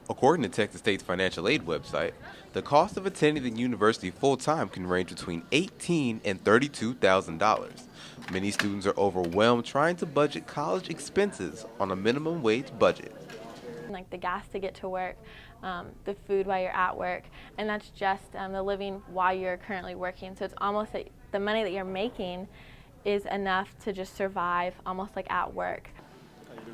According to Texas State's financial aid website, the cost of attending the university full-time can range between $18,000 and $32,000. Many students are overwhelmed trying to budget college expenses on a minimum wage budget. Like the gas to get to work, the food while you're at work, and that's just the living while you're currently working. So it's almost like the money that you're making is enough to just survive almost like at work.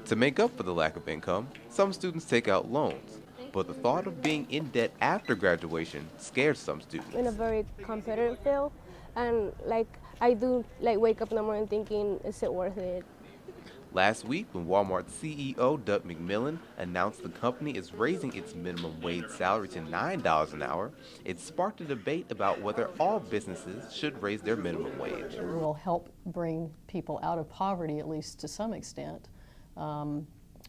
To make up for the lack of income, some students take out loans, but the thought of being in debt after graduation scares some students. In a very competitive field, and I do wake up in the morning thinking, is it worth it? Last week, when Walmart CEO Doug McMillon announced the company is raising its minimum wage salary to $9 an hour, it sparked a debate about whether all businesses should raise their minimum wage. It will help bring people out of poverty, at least to some extent,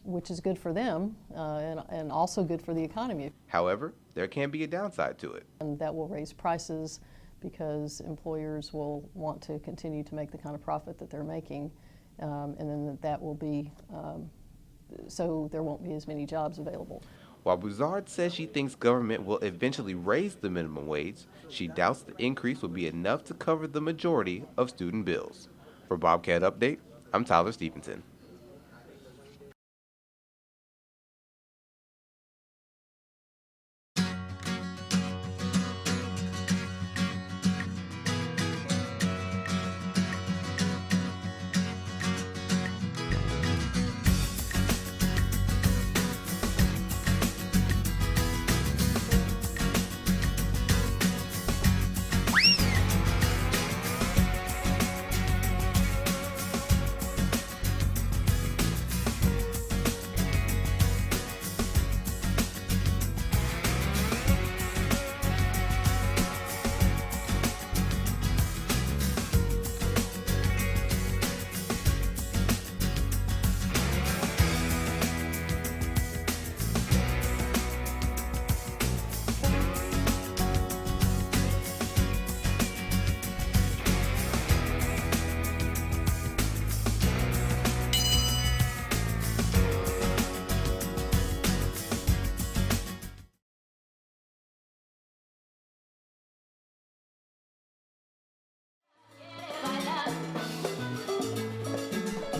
which is good for them and also good for the economy. However, there can be a downside to it. And that will raise prices because employers will want to continue to make the kind of profit that they're making. And then that will be, so there won't be as many jobs available. While Boussard says she thinks government will eventually raise the minimum wage, she doubts the increase will be enough to cover the majority of student bills. For Bobcat Update, I'm Tyler Stevenson.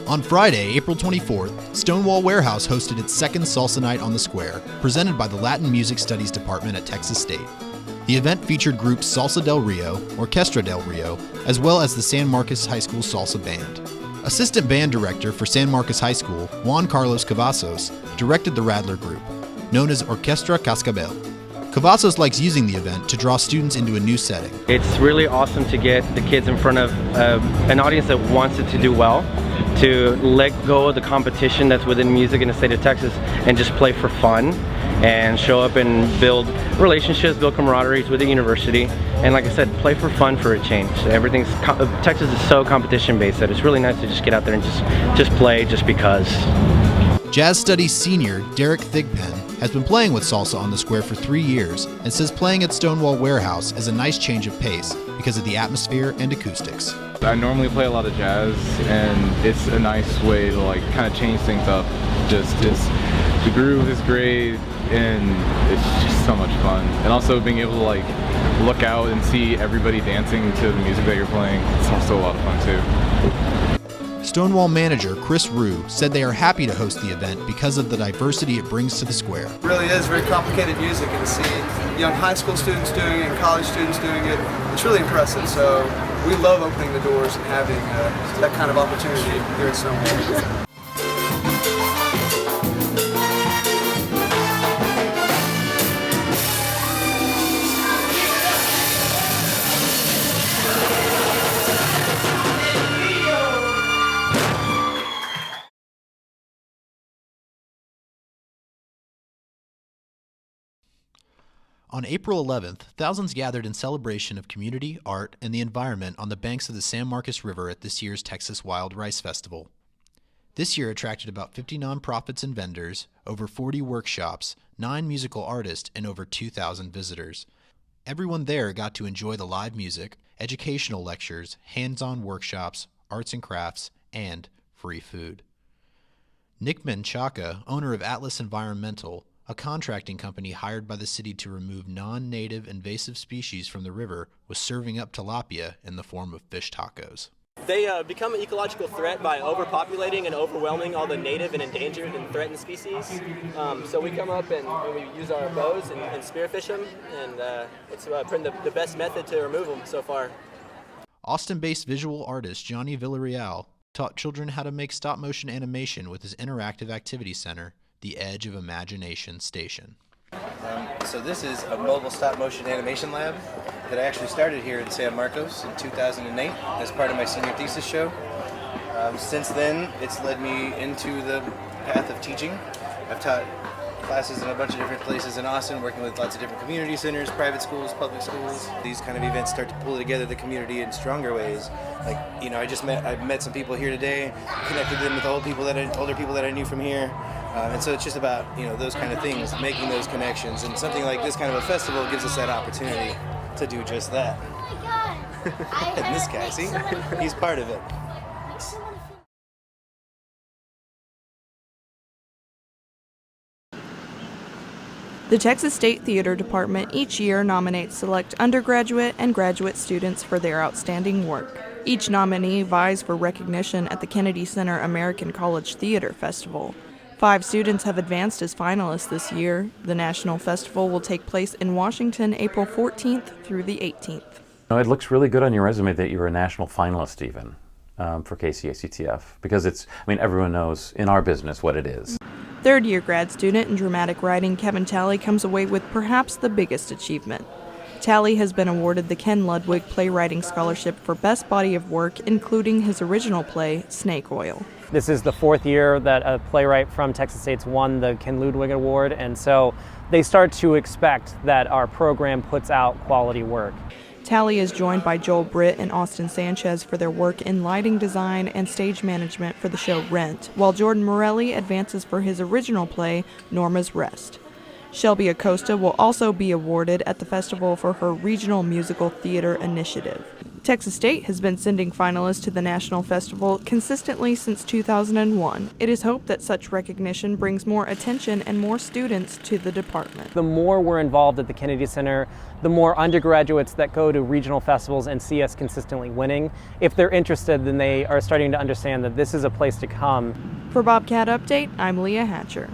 On Friday, April 24th, Stonewall Warehouse hosted its second Salsa Night on the Square, presented by the Latin Music Studies Department at Texas State. The event featured groups Salsa del Rio, Orquestra del Rio, as well as the San Marcos High School Salsa Band. Assistant band director for San Marcos High School, Juan Carlos Cavazos, directed the Radler Group, known as Orquestra Cascabel. Cavazos likes using the event to draw students into a new setting. It's really awesome to get the kids in front of an audience that wants it to do well, to let go of the competition that's within music in the state of Texas and just play for fun and show up and build relationships, build camaraderie with the university, and like I said, play for fun for a change. Texas is so competition based that it's really nice to just get out there and just play just because. Jazz Studies senior Derek Thigpen has been playing with salsa on the Square for 3 years and says playing at Stonewall Warehouse is a nice change of pace because of the atmosphere and acoustics. I normally play a lot of jazz, and it's a nice way to kind of change things up. The groove is great, and it's just so much fun. And also being able to look out and see everybody dancing to the music that you're playing, it's also a lot of fun too. Stonewall manager Chris Rue said they are happy to host the event because of the diversity it brings to the Square. It really is very complicated music, and to see young high school students doing it and college students doing it, it's really impressive. So we love opening the doors and having that kind of opportunity here at Stonewall. On April 11th, thousands gathered in celebration of community, art, and the environment on the banks of the San Marcos River at this year's Texas Wild Rice Festival. This year attracted about 50 nonprofits and vendors, over 40 workshops, 9 musical artists, and over 2,000 visitors. Everyone there got to enjoy the live music, educational lectures, hands-on workshops, arts and crafts, and free food. Nick Menchaca, owner of Atlas Environmental, a contracting company hired by the city to remove non-native invasive species from the river was serving up tilapia in the form of fish tacos. They become an ecological threat by overpopulating and overwhelming all the native and endangered and threatened species. So we come up and we use our bows and spearfish them, and it's been the best method to remove them so far. Austin-based visual artist Johnny Villarreal taught children how to make stop-motion animation with his interactive activity center, the Edge of Imagination Station. So this is a mobile stop-motion animation lab that I actually started here in San Marcos in 2008 as part of my senior thesis show. Since then, it's led me into the path of teaching. I've taught classes in a bunch of different places in Austin, working with lots of different community centers, private schools, public schools. These kind of events start to pull together the community in stronger ways. Like, you know, I've met some people here today, connected them with older people that I knew from here. And so it's just about, you know, those kind of things, making those connections. And something like this kind of a festival gives us that opportunity to do just that. Oh my God. And this guy, see? He's part of it. The Texas State Theater Department each year nominates select undergraduate and graduate students for their outstanding work. Each nominee vies for recognition at the Kennedy Center American College Theater Festival. 5 students have advanced as finalists this year. The national festival will take place in Washington April 14th through the 18th. It looks really good on your resume that you're a national finalist even for KCACTF, because it's, I mean, everyone knows in our business what it is. Third-year grad student in dramatic writing Kevin Talley comes away with perhaps the biggest achievement. Talley has been awarded the Ken Ludwig Playwriting Scholarship for Best Body of Work, including his original play, Snake Oil. This is the 4th year that a playwright from Texas State's won the Ken Ludwig Award, and so they start to expect that our program puts out quality work. Talley is joined by Joel Britt and Austin Sanchez for their work in lighting design and stage management for the show Rent, while Jordan Morelli advances for his original play, Norma's Rest. Shelby Acosta will also be awarded at the festival for her regional musical theater initiative. Texas State has been sending finalists to the National Festival consistently since 2001. It is hoped that such recognition brings more attention and more students to the department. The more we're involved at the Kennedy Center, the more undergraduates that go to regional festivals and see us consistently winning. If they're interested, then they are starting to understand that this is a place to come. For Bobcat Update, I'm Leah Hatcher.